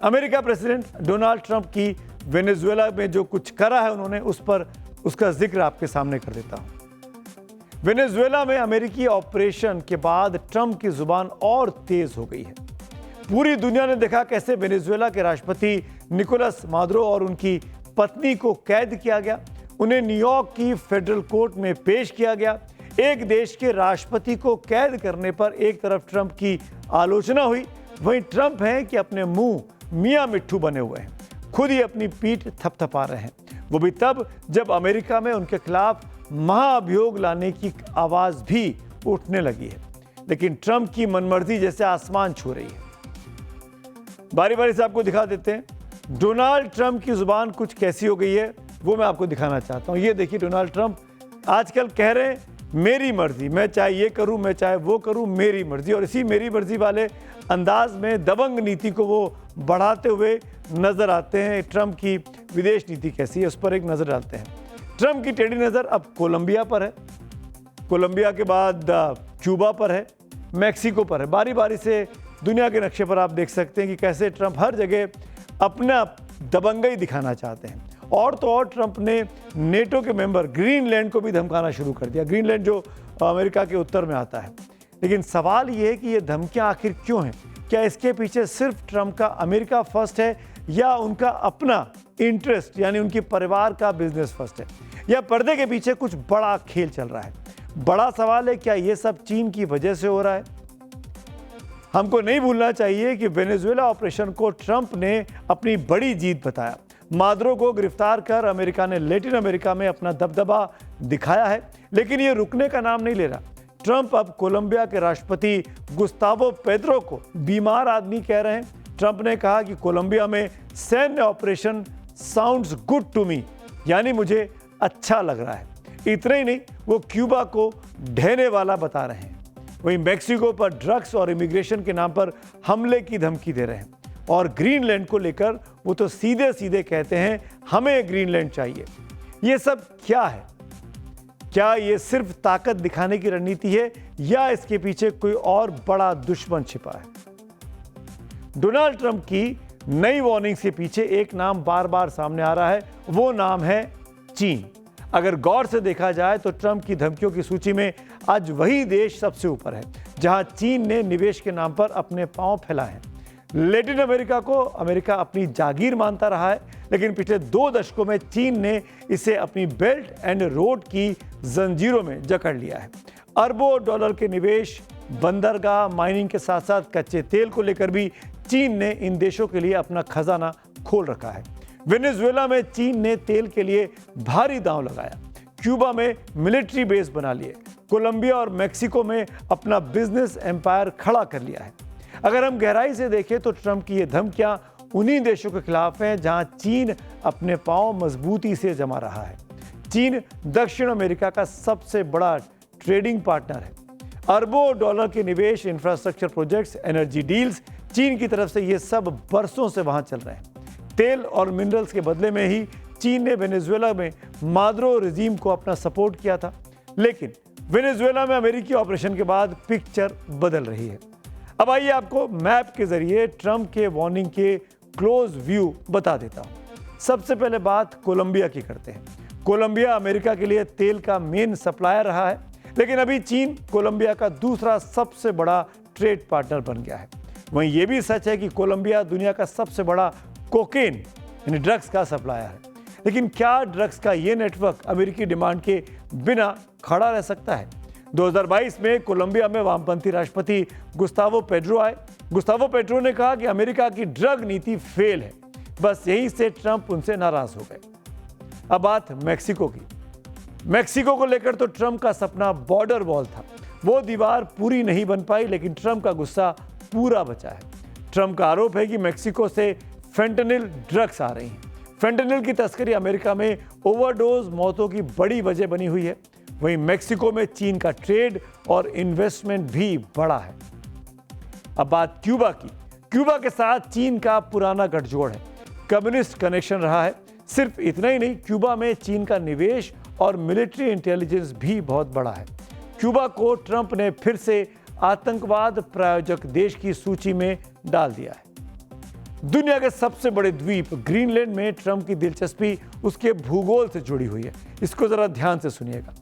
America president Donald Trump की Venezuela में जो कुछ करा है उन्होंने, उस पर उसका जिक्र आपके सामने कर देता हूं। वेनेजुएला में अमेरिकी ऑपरेशन के बाद ट्रंप की जुबान और तेज हो गई है। पूरी दुनिया ने देखा कैसे वेनेजुएला के राष्ट्रपति निकोलस मादुरो और उनकी पत्नी को कैद किया गया, उन्हें न्यूयॉर्क की फेडरल कोर्ट में पेश किया गया। एक देश के राष्ट्रपति को कैद करने पर एक तरफ ट्रंप की आलोचना हुई, वहीं ट्रंप हैं कि अपने मुंह मियां मिट्ठू बने हुए हैं, खुद ही अपनी पीठ थपथपा रहे हैं, वो भी तब जब अमेरिका में उनके खिलाफ महाअभियोग लाने की आवाज भी उठने लगी है। लेकिन ट्रंप की मनमर्जी जैसे आसमान छू रही है। बारी बारी से आपको दिखा देते हैं डोनाल्ड ट्रंप की जुबान कुछ कैसी हो गई है, वो मैं आपको दिखाना चाहता हूं। ये देखिए, डोनाल्ड ट्रंप आजकल कह रहे हैं मेरी मर्जी, मैं चाहे ये करूं, मैं चाहे वो करूं, मेरी मर्जी। और इसी मेरी मर्जी वाले अंदाज में दबंग नीति को वो बढ़ाते हुए नजर आते हैं। ट्रंप की विदेश नीति कैसी है, उस पर एक नजर डालते हैं। ट्रंप की टेढ़ी नजर अब कोलंबिया पर है, कोलंबिया के बाद क्यूबा पर है, मैक्सिको पर है। बारी बारी से दुनिया के नक्शे पर आप देख सकते हैं कि कैसे ट्रंप हर जगह अपना दबंगई दिखाना चाहते हैं। और तो और ट्रंप ने नेटो के मेंबर ग्रीनलैंड को भी धमकाना शुरू कर दिया, ग्रीनलैंड जो अमेरिका के उत्तर में आता है। लेकिन सवाल ये है कि ये धमकियां आखिर क्यों हैं? क्या इसके पीछे सिर्फ ट्रंप का अमेरिका फर्स्ट है, या उनका अपना इंटरेस्ट यानी उनके परिवार का बिजनेस फर्स्ट है, या पर्दे के पीछे कुछ बड़ा खेल चल रहा है? बड़ा सवाल है, क्या ये सब चीन की वजह से हो रहा है? हमको नहीं भूलना चाहिए कि वेनेजुएला ऑपरेशन को ट्रंप ने अपनी बड़ी जीत बताया। मादुरो को गिरफ्तार कर अमेरिका ने लैटिन अमेरिका में अपना दबदबा दिखाया है, लेकिन ये रुकने का नाम नहीं ले रहा। ट्रंप अब कोलंबिया के राष्ट्रपति गुस्तावो पेद्रो को बीमार आदमी कह रहे हैं। ट्रंप ने कहा कि कोलंबिया में सैन्य operation sounds good to me, यानी मुझे अच्छा लग रहा है। इतना ही नहीं, वो क्यूबा को ढहने वाला बता रहे हैं। वहीं मैक्सिको पर ड्रग्स और इमिग्रेशन के नाम पर हमले की धमकी दे रहे हैं। और ग्रीनलैंड को लेकर वो तो सीधे सीधे कहते हैं हमें ग्रीनलैंड चाहिए। ये सब क्या है? क्या ये सिर्फ ताकत दिखाने की रणनीति है, या इसके पीछे कोई और बड़ा दुश्मन छिपा है? डोनाल्ड ट्रंप की नई वार्निंग्स के पीछे एक नाम बार बार सामने आ रहा है, वो नाम है चीन। अगर गौर से देखा जाए तो ट्रंप की धमकियों की सूची में आज वही देश सबसे ऊपर है जहां चीन ने निवेश के नाम पर अपने पांव फैलाए हैं। लैटिन अमेरिका को अमेरिका अपनी जागीर मानता रहा है, लेकिन पिछले 2 दशकों में चीन ने इसे अपनी बेल्ट एंड रोड की जंजीरों में जकड़ लिया है। अरबों डॉलर के निवेश, बंदरगाह, माइनिंग के साथ साथ कच्चे तेल को लेकर भी चीन ने इन देशों के लिए अपना खजाना खोल रखा है। वेनेजुएला में चीन ने तेल के लिए भारी दांव लगाया, क्यूबा में मिलिट्री बेस बना लिए, कोलंबिया और मैक्सिको में अपना बिजनेस एम्पायर खड़ा कर लिया है। अगर हम गहराई से देखें तो ट्रंप की ये धमकियां उन्हीं देशों के खिलाफ हैं जहां चीन अपने पांव मजबूती से जमा रहा है। चीन दक्षिण अमेरिका का सबसे बड़ा ट्रेडिंग पार्टनर है। अरबों डॉलर के निवेश, इंफ्रास्ट्रक्चर प्रोजेक्ट्स, एनर्जी डील्स चीन की तरफ से ये सब बरसों से वहां चल रहे हैं। तेल और मिनरल्स के बदले में ही चीन ने वेनेजुएला में मादुरो रिजीम को अपना सपोर्ट किया था। लेकिन वेनेजुएला में अमेरिकी ऑपरेशन के बाद पिक्चर बदल रही है। अब आइए आपको मैप के जरिए ट्रंप के वार्निंग के क्लोज व्यू बता देता हूं। सबसे पहले बात कोलंबिया की करते हैं। कोलंबिया अमेरिका के लिए तेल का मेन सप्लायर रहा है, लेकिन अभी चीन कोलंबिया का दूसरा सबसे बड़ा ट्रेड पार्टनर बन गया है। वहीं यह भी सच है कि कोलंबिया दुनिया का सबसे बड़ा कोकेन यानी ड्रग्स का सप्लायर है। लेकिन क्या ड्रग्स का यह नेटवर्क अमेरिकी डिमांड के बिना खड़ा रह सकता है? 2022 में कोलंबिया में वामपंथी राष्ट्रपति गुस्तावो पेड्रो आए। गुस्तावो पेड्रो ने कहा कि अमेरिका की ड्रग नीति फेल है। बस यहीं से ट्रंप उनसे नाराज हो गए। अब बात मैक्सिको की। मैक्सिको को लेकर तो ट्रंप का सपना बॉर्डर वॉल था, वो दीवार पूरी नहीं बन पाई, लेकिन ट्रंप का गुस्सा पूरा बचा है। ट्रंप का आरोप है कि मैक्सिको से फेंटनिल ड्रग्स आ रही हैं। फेंटनिल की तस्करी अमेरिका में ओवरडोज मौतों की बड़ी वजह बनी हुई है। वहीं मैक्सिको में चीन का ट्रेड और इन्वेस्टमेंट भी बड़ा है। अब बात क्यूबा की। क्यूबा के साथ चीन का पुराना गठजोड़ है, कम्युनिस्ट कनेक्शन रहा है। सिर्फ इतना ही नहीं, क्यूबा में चीन का निवेश और मिलिट्री इंटेलिजेंस भी बहुत बड़ा है। क्यूबा को ट्रंप ने फिर से आतंकवाद प्रायोजक देश की सूची में डाल दिया है। दुनिया के सबसे बड़े द्वीप ग्रीनलैंड में ट्रंप की दिलचस्पी उसके भूगोल से जुड़ी हुई है। इसको जरा ध्यान से सुनिएगा।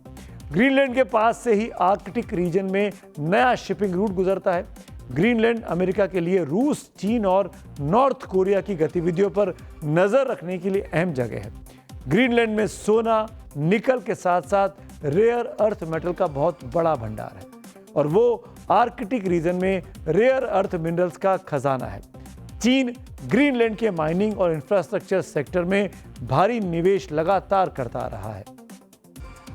ग्रीनलैंड के पास से ही आर्कटिक रीजन में नया शिपिंग रूट गुजरता है। ग्रीनलैंड अमेरिका के लिए रूस, चीन और नॉर्थ कोरिया की गतिविधियों पर नजर रखने के लिए अहम जगह है। ग्रीनलैंड में सोना, निकल के साथ साथ रेयर अर्थ मेटल का बहुत बड़ा भंडार है और वो आर्कटिक रीजन में रेयर अर्थ मिनरल्स का खजाना है। चीन ग्रीनलैंड के माइनिंग और इंफ्रास्ट्रक्चर सेक्टर में भारी निवेश लगातार करता रहा है।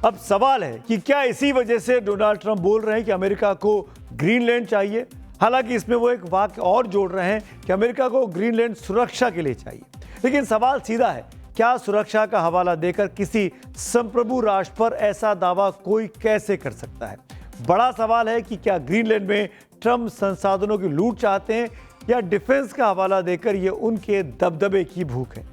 अब सवाल है कि क्या इसी वजह से डोनाल्ड ट्रंप बोल रहे हैं कि अमेरिका को ग्रीनलैंड चाहिए? हालांकि इसमें वो एक वाक्य और जोड़ रहे हैं कि अमेरिका को ग्रीनलैंड सुरक्षा के लिए चाहिए। लेकिन सवाल सीधा है, क्या सुरक्षा का हवाला देकर किसी संप्रभु राष्ट्र पर ऐसा दावा कोई कैसे कर सकता है? बड़ा सवाल है कि क्या ग्रीनलैंड में ट्रंप संसाधनों की लूट चाहते हैं या डिफेंस का हवाला देकर ये उनके दबदबे की भूख है।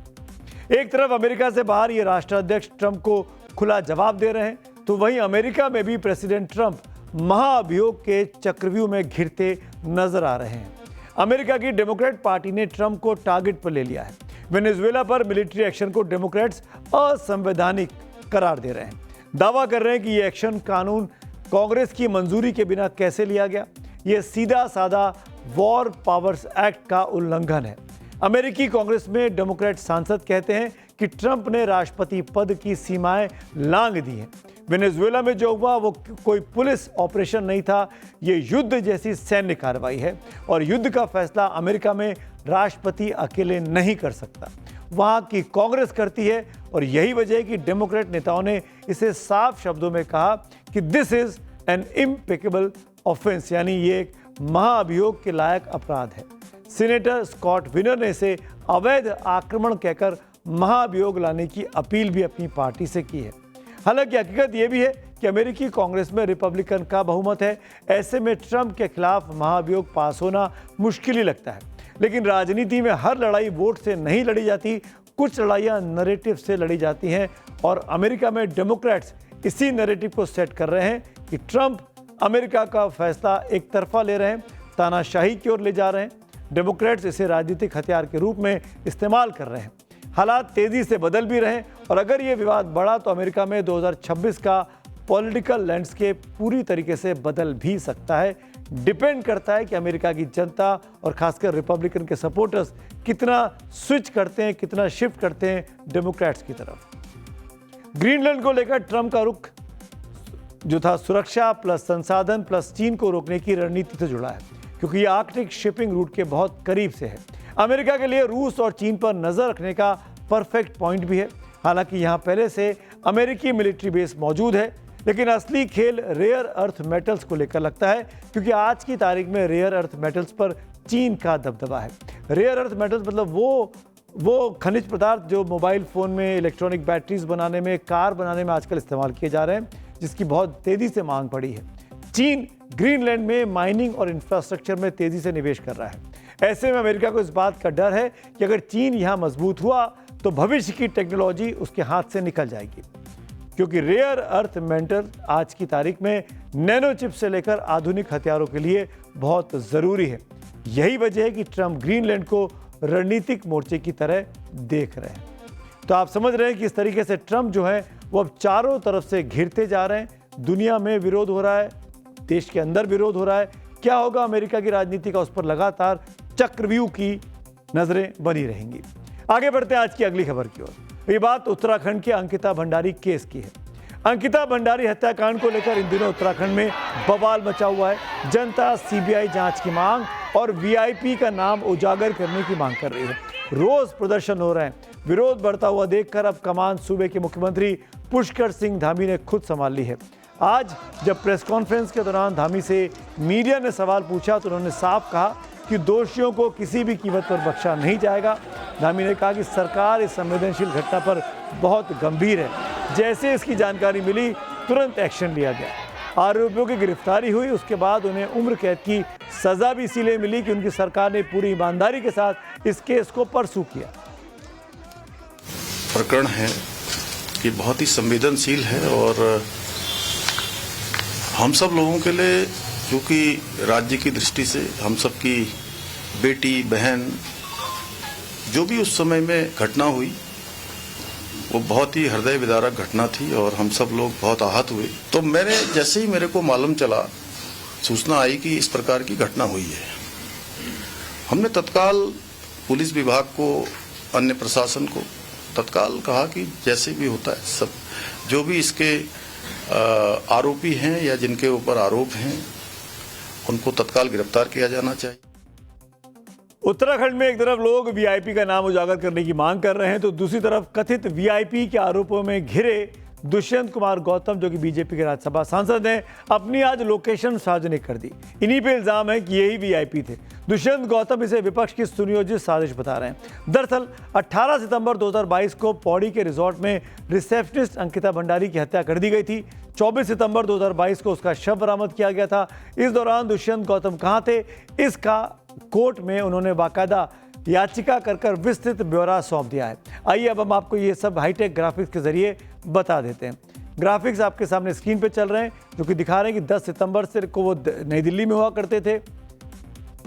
एक तरफ अमेरिका से बाहर ये राष्ट्राध्यक्ष ट्रंप को खुला जवाब दे रहे हैं, तो वहीं अमेरिका में भी प्रेसिडेंट ट्रंप महाअभियोग के चक्रव्यूह में घिरते नजर आ रहे हैं। अमेरिका की डेमोक्रेट पार्टी ने ट्रंप को टारगेट पर ले लिया है। वेनेजुएला पर मिलिट्री एक्शन को डेमोक्रेट्स असंवैधानिक करार दे रहे हैं। दावा कर रहे हैं कि यह एक्शन कानून कांग्रेस की मंजूरी के बिना कैसे लिया गया। यह सीधा साधा वॉर पावर्स एक्ट का उल्लंघन है। अमेरिकी कांग्रेस में डेमोक्रेट सांसद कहते हैं कि ट्रंप ने राष्ट्रपति पद की सीमाएं लांघ दी हैं। वेनेजुएला में जो हुआ वो कोई पुलिस ऑपरेशन नहीं था, ये युद्ध जैसी सैन्य कार्रवाई है और युद्ध का फैसला अमेरिका में राष्ट्रपति अकेले नहीं कर सकता, वहां की कांग्रेस करती है। और यही वजह है कि डेमोक्रेट नेताओं ने इसे साफ शब्दों में कहा कि this is an impeccable offence, यानी ये एक महाअभियोग के लायक अपराध है। सीनेटर स्कॉट विनर ने इसे अवैध आक्रमण कहकर महाअभियोग लाने की अपील भी अपनी पार्टी से की है। हालांकि हकीकत यह भी है कि अमेरिकी कांग्रेस में रिपब्लिकन का बहुमत है। ऐसे में ट्रंप के खिलाफ महाअभियोग पास होना मुश्किल ही लगता है। लेकिन राजनीति में हर लड़ाई वोट से नहीं लड़ी जाती, कुछ लड़ाइयाँ नैरेटिव से लड़ी जाती हैं और अमेरिका में डेमोक्रेट्स इसी नैरेटिव को सेट कर रहे हैं कि ट्रंप अमेरिका का फैसला एक तरफा ले रहे हैं, तानाशाही की ओर ले जा रहे हैं। डेमोक्रेट्स इसे राजनीतिक हथियार के रूप में इस्तेमाल कर रहे हैं। हालात तेजी से बदल भी रहे हैं और अगर ये विवाद बढ़ा तो अमेरिका में 2026 का पॉलिटिकल लैंडस्केप पूरी तरीके से बदल भी सकता है। डिपेंड करता है कि अमेरिका की जनता और खासकर रिपब्लिकन के सपोर्टर्स कितना स्विच करते हैं, कितना शिफ्ट करते हैं डेमोक्रेट्स की तरफ। ग्रीनलैंड को लेकर ट्रंप का रुख जो था सुरक्षा प्लस संसाधन प्लस चीन को रोकने की रणनीति से जुड़ा है, क्योंकि ये आर्कटिक शिपिंग रूट के बहुत करीब से है। अमेरिका के लिए रूस और चीन पर नजर रखने का परफेक्ट पॉइंट भी है। हालांकि यहाँ पहले से अमेरिकी मिलिट्री बेस मौजूद है, लेकिन असली खेल रेयर अर्थ मेटल्स को लेकर लगता है, क्योंकि आज की तारीख में रेयर अर्थ मेटल्स पर चीन का दबदबा है। रेयर अर्थ मेटल्स मतलब वो खनिज पदार्थ जो मोबाइल फ़ोन में, इलेक्ट्रॉनिक बैटरीज बनाने में, कार बनाने में आजकल इस्तेमाल किए जा रहे हैं, जिसकी बहुत तेज़ी से मांग बढ़ी है। चीन ग्रीनलैंड में माइनिंग और इंफ्रास्ट्रक्चर में तेज़ी से निवेश कर रहा है। ऐसे में अमेरिका को इस बात का डर है कि अगर चीन यहाँ मजबूत हुआ तो भविष्य की टेक्नोलॉजी उसके हाथ से निकल जाएगी, क्योंकि रेयर अर्थ मेटल आज की तारीख में नैनो चिप से लेकर आधुनिक हथियारों के लिए बहुत ज़रूरी है। यही वजह है कि ट्रंप ग्रीनलैंड को रणनीतिक मोर्चे की तरह देख रहे हैं। तो आप समझ रहे हैं कि इस तरीके से ट्रंप जो है वो अब चारों तरफ से घिरते जा रहे हैं। दुनिया में विरोध हो रहा है, देश के अंदर विरोध हो रहा है। क्या होगा अमेरिका की राजनीति का, उस पर लगातार चक्रव्यूह की नजरें बनी रहेंगी। आगे बढ़ते हैं आज की अगली खबर की ओर। ये बात उत्तराखंड के अंकिता भंडारी केस की है। अंकिता भंडारी हत्याकांड को लेकर इन दिनों उत्तराखंड में बवाल मचा हुआ है। जनता सीबीआई जांच की मांग और वीआईपी का नाम उजागर करने की मांग कर रही है। रोज प्रदर्शन हो रहे हैं। विरोध बढ़ता हुआ देखकर अब कमान सूबे के मुख्यमंत्री पुष्कर सिंह धामी ने खुद संभाल ली है। आज जब प्रेस कॉन्फ्रेंस के दौरान धामी से मीडिया ने सवाल पूछा तो उन्होंने साफ कहा कि दोषियों को किसी भी कीमत पर बख्शा नहीं जाएगा। धामी ने कहा कि सरकार इस संवेदनशील घटना पर बहुत गंभीर है। जैसे इसकी जानकारी मिली तुरंत एक्शन लिया गया। आरोपियों की गिरफ्तारी हुई, उसके बाद उन्हें उम्र कैद की सजा भी इसीलिए मिली कि उनकी सरकार ने पूरी ईमानदारी के साथ इस केस को परसू किया। प्रकरण है कि बहुत ही संवेदनशील है और हम सब लोगों के लिए, क्योंकि राज्य की दृष्टि से हम सब की बेटी, बहन जो भी उस समय में घटना हुई वो बहुत ही हृदय विदारक घटना थी और हम सब लोग बहुत आहत हुए। तो जैसे ही मेरे को मालूम चला, सूचना आई कि इस प्रकार की घटना हुई है, हमने तत्काल पुलिस विभाग को, अन्य प्रशासन को तत्काल कहा कि जैसे भी होता है सब जो भी इसके आरोपी हैं या जिनके ऊपर आरोप हैं उनको तत्काल गिरफ्तार किया जाना चाहिए। उत्तराखंड में एक तरफ लोग वीआईपी का नाम उजागर करने की मांग कर रहे हैं तो दूसरी तरफ कथित वीआईपी के आरोपों में घिरे दुष्यंत कुमार गौतम, जो कि बीजेपी के राज्यसभा सांसद हैं, अपनी आज लोकेशन सार्वजनिक कर दी। इन्हीं पे इल्जाम है कि यही वीआईपी थे। दुष्यंत गौतम इसे विपक्ष की सुनियोजित साजिश बता रहे हैं। दरअसल 18 सितंबर 2022 को पौड़ी के रिजॉर्ट में रिसेप्शनिस्ट अंकिता भंडारी की हत्या कर दी गई थी। 24 सितंबर 2022 को उसका शव बरामद किया गया था। इस दौरान दुष्यंत गौतम कहाँ थे, इसका कोर्ट में उन्होंने बाकायदा याचिका कर विस्तृत ब्यौरा सौंप दिया है। आइए अब हम आपको ये सब हाईटेक ग्राफिक्स के जरिए बता देते हैं। ग्राफिक्स आपके सामने स्क्रीन पे चल रहे हैं, जो कि दिखा रहे हैं कि 10 सितंबर से को वो नई दिल्ली में हुआ करते थे,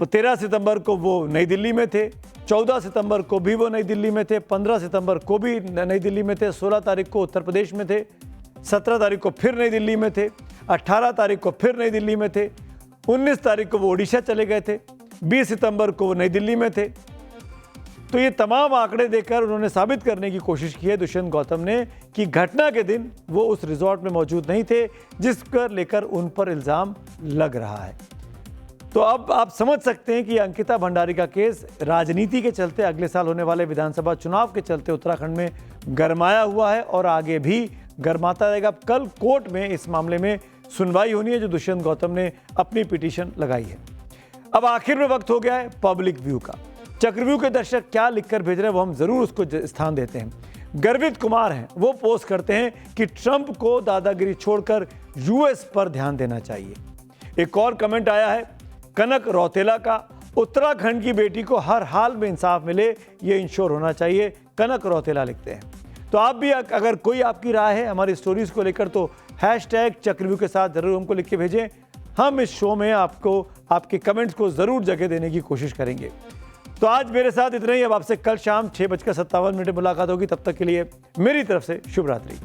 13 सितंबर को वो नई दिल्ली में थे, 14 सितंबर को भी वो नई दिल्ली में थे, 15 सितंबर को भी नई दिल्ली में थे, 16 तारीख को उत्तर प्रदेश में थे, 17 तारीख को फिर नई दिल्ली में थे, 18 तारीख को फिर नई दिल्ली में थे, 19 तारीख को वो ओडिशा चले गए थे, 20 सितंबर को वो नई दिल्ली में थे। तो ये तमाम आंकड़े देकर उन्होंने साबित करने की कोशिश की है दुष्यंत गौतम ने कि घटना के दिन वो उस रिजॉर्ट में मौजूद नहीं थे, जिसको लेकर उन पर इल्जाम लग रहा है। तो अब आप समझ सकते हैं कि अंकिता भंडारी का केस राजनीति के चलते, अगले साल होने वाले विधानसभा चुनाव के चलते उत्तराखंड में गरमाया हुआ है और आगे भी गरमाता रहेगा। कल कोर्ट में इस मामले में सुनवाई होनी है, जो दुष्यंत गौतम ने अपनी पिटीशन लगाई है। अब आखिर में वक्त हो गया है पब्लिक व्यू का। चक्रव्यूह के दर्शक क्या लिखकर भेज रहे हैं वो हम जरूर उसको स्थान देते हैं। गर्वित कुमार हैं, वो पोस्ट करते हैं कि ट्रंप को दादागिरी छोड़कर यूएस पर ध्यान देना चाहिए। एक और कमेंट आया है कनक रौतेला का, उत्तराखंड की बेटी को हर हाल में इंसाफ मिले, ये इंश्योर होना चाहिए। कनक रौतेला लिखते हैं। तो आप भी अगर कोई आपकी राय है हमारी स्टोरीज को लेकर तो हैशटैग चक्रव्यूह के साथ जरूर हमको लिख के भेजें। हम इस शो में आपको आपके कमेंट्स को जरूर जगह देने की कोशिश करेंगे। तो आज मेरे साथ इतना ही। अब आपसे कल शाम 6:57 मुलाकात होगी। तब तक के लिए मेरी तरफ से शुभ रात्रि।